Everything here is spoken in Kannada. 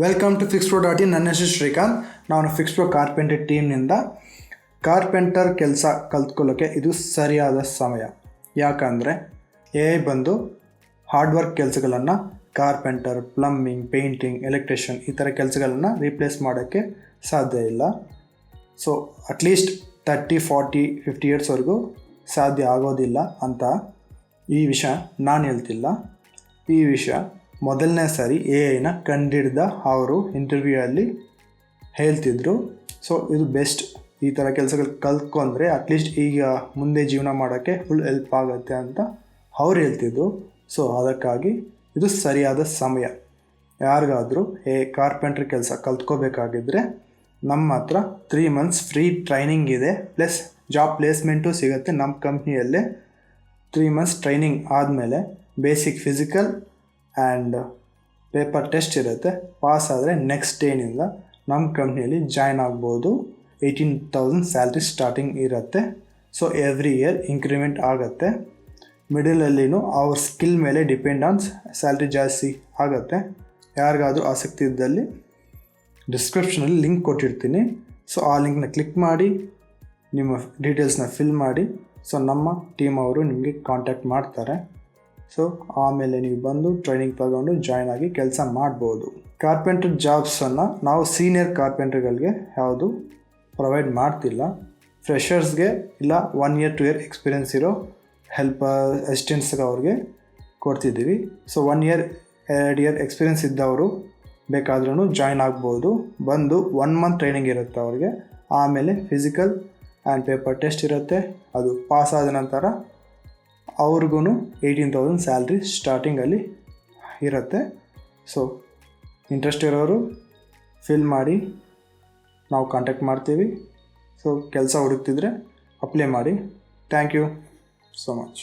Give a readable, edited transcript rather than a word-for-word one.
Welcome to Fix Pro dot in. ನನ್ನ ಹೆಸರು ಶ್ರೀಕಾಂತ್. ನಾನು ಫಿಕ್ಸ್ ಪ್ರೊ ಕಾರ್ಪೆಂಟರ್ ಟೀಮ್ನಿಂದ ಕಾರ್ಪೆಂಟರ್ ಕೆಲಸ ಕಲ್ತ್ಕೊಳ್ಳೋಕ್ಕೆ ಇದು ಸರಿಯಾದ ಸಮಯ. ಯಾಕಂದರೆ ಬಂದು ಹಾರ್ಡ್ವರ್ಕ್ ಕೆಲಸಗಳನ್ನು ಕಾರ್ಪೆಂಟರ್, ಪ್ಲಂಬಿಂಗ್, ಪೇಂಟಿಂಗ್, ಎಲೆಕ್ಟ್ರಿಷಿಯನ್ ಈ ಥರ ಕೆಲಸಗಳನ್ನು ರೀಪ್ಲೇಸ್ ಮಾಡೋಕ್ಕೆ ಸಾಧ್ಯ ಇಲ್ಲ. ಸೊ ಅಟ್ಲೀಸ್ಟ್ 30, 40, 50 ಇಯರ್ಸ್ವರೆಗೂ ಸಾಧ್ಯ ಆಗೋದಿಲ್ಲ ಅಂತ ಈ ವಿಷಯ ನಾನು ಹೇಳ್ತಿಲ್ಲ. ಈ ವಿಷಯ ಮೊದಲನೇ ಸಾರಿ ಐನ ಕಂಡಿಡ್ದ ಅವರು ಇಂಟರ್ವ್ಯೂಯಲ್ಲಿ ಹೇಳ್ತಿದ್ರು. ಸೊ ಇದು ಬೆಸ್ಟ್. ಈ ಥರ ಕೆಲಸಗಳು ಕಲ್ತ್ಕೊಂಡ್ರೆ ಅಟ್ಲೀಸ್ಟ್ ಈಗ ಮುಂದೆ ಜೀವನ ಮಾಡೋಕ್ಕೆ ಫುಲ್ ಹೆಲ್ಪ್ ಆಗುತ್ತೆ ಅಂತ ಅವ್ರು ಹೇಳ್ತಿದ್ರು. ಸೊ ಅದಕ್ಕಾಗಿ ಇದು ಸರಿಯಾದ ಸಮಯ. ಯಾರಿಗಾದರೂ ಕಾರ್ಪೆಂಟ್ರಿ ಕೆಲಸ ಕಲ್ತ್ಕೋಬೇಕಾಗಿದ್ದರೆ ನಮ್ಮ ಹತ್ರ 3 months ಫ್ರೀ ಟ್ರೈನಿಂಗ್ ಇದೆ, ಪ್ಲಸ್ ಜಾಬ್ ಪ್ಲೇಸ್ಮೆಂಟು ಸಿಗುತ್ತೆ ನಮ್ಮ ಕಂಪ್ನಿಯಲ್ಲೇ. 3 months ಟ್ರೈನಿಂಗ್ ಆದಮೇಲೆ basic physical and paper test ಇರುತ್ತೆ. ಪಾಸ್ ಆದರೆ ನೆಕ್ಸ್ಟ್ ಡೇನಿಂದ ನಮ್ಮ ಕಂಪ್ನಿಯಲ್ಲಿ ಜಾಯ್ನ್ ಆಗ್ಬೋದು. 18,000 ಸ್ಯಾಲ್ರಿ ಸ್ಟಾರ್ಟಿಂಗ್ ಇರುತ್ತೆ. ಸೊ ಎವ್ರಿ ಇಯರ್ ಇಂಕ್ರಿಮೆಂಟ್ ಆಗುತ್ತೆ. ಮಿಡಲಲ್ಲಿನೂ ಅವ್ರ ಸ್ಕಿಲ್ ಮೇಲೆ ಡಿಪೆಂಡ್ ಆನ್ ಸ್ಯಾಲ್ರಿ ಜಾಸ್ತಿ ಆಗುತ್ತೆ. ಯಾರಿಗಾದರೂ ಆಸಕ್ತಿ ಇದ್ದಲ್ಲಿ ಡಿಸ್ಕ್ರಿಪ್ಷನಲ್ಲಿ ಲಿಂಕ್ ಕೊಟ್ಟಿರ್ತೀನಿ. ಸೊ ಆ ಲಿಂಕ್ನ ಕ್ಲಿಕ್ ಮಾಡಿ ನಿಮ್ಮ ಡೀಟೇಲ್ಸ್ನ ಫಿಲ್ ಮಾಡಿ. ಸೊ ನಮ್ಮ ಟೀಮ್ ಅವರು ನಿಮಗೆ ಕಾಂಟ್ಯಾಕ್ಟ್ ಮಾಡ್ತಾರೆ. ಸೊ ಆಮೇಲೆ ನೀವು ಬಂದು ಟ್ರೈನಿಂಗ್ ತಗೊಂಡು ಜಾಯ್ನ್ ಆಗಿ ಕೆಲಸ ಮಾಡ್ಬೋದು. ಕಾರ್ಪೆಂಟರ್ ಜಾಬ್ಸನ್ನು ನಾವು ಸೀನಿಯರ್ ಕಾರ್ಪೆಂಟರ್ಗಳಿಗೆ ಯಾವುದು ಪ್ರೊವೈಡ್ ಮಾಡ್ತಿಲ್ಲ. ಫ್ರೆಷರ್ಸ್ಗೆ ಇಲ್ಲ 1 year 2 year ಎಕ್ಸ್ಪೀರಿಯೆನ್ಸ್ ಇರೋ ಹೆಲ್ಪರ್ ಅಸಿಸ್ಟೆಂಟ್ಸ್ಗೆ ಅವ್ರಿಗೆ ಕೊಡ್ತಿದ್ದೀವಿ. ಸೊ 1 year 2 year ಎಕ್ಸ್ಪೀರಿಯೆನ್ಸ್ ಇದ್ದವರು ಬೇಕಾದ್ರೂ ಜಾಯ್ನ್ ಆಗ್ಬೋದು. ಬಂದು 1 month ಟ್ರೈನಿಂಗ್ ಇರುತ್ತೆ ಅವ್ರಿಗೆ. ಆಮೇಲೆ ಫಿಸಿಕಲ್ ಆ್ಯಂಡ್ ಪೇಪರ್ ಟೆಸ್ಟ್ ಇರುತ್ತೆ. ಅದು ಪಾಸ್ ಆದ ನಂತರ ಅವ್ರಿಗೂ 18,000 ಸ್ಯಾಲ್ರಿ ಸ್ಟಾರ್ಟಿಂಗಲ್ಲಿ ಇರುತ್ತೆ. ಸೊ ಇಂಟ್ರೆಸ್ಟ್ ಇರೋರು ಫಿಲ್ ಮಾಡಿ, ನಾವು ಕಾಂಟ್ಯಾಕ್ಟ್ ಮಾಡ್ತೀವಿ. ಸೊ ಕೆಲಸ ಹುಡುಕ್ತಿದ್ರೆ ಅಪ್ಲೈ ಮಾಡಿ. Thank you so much.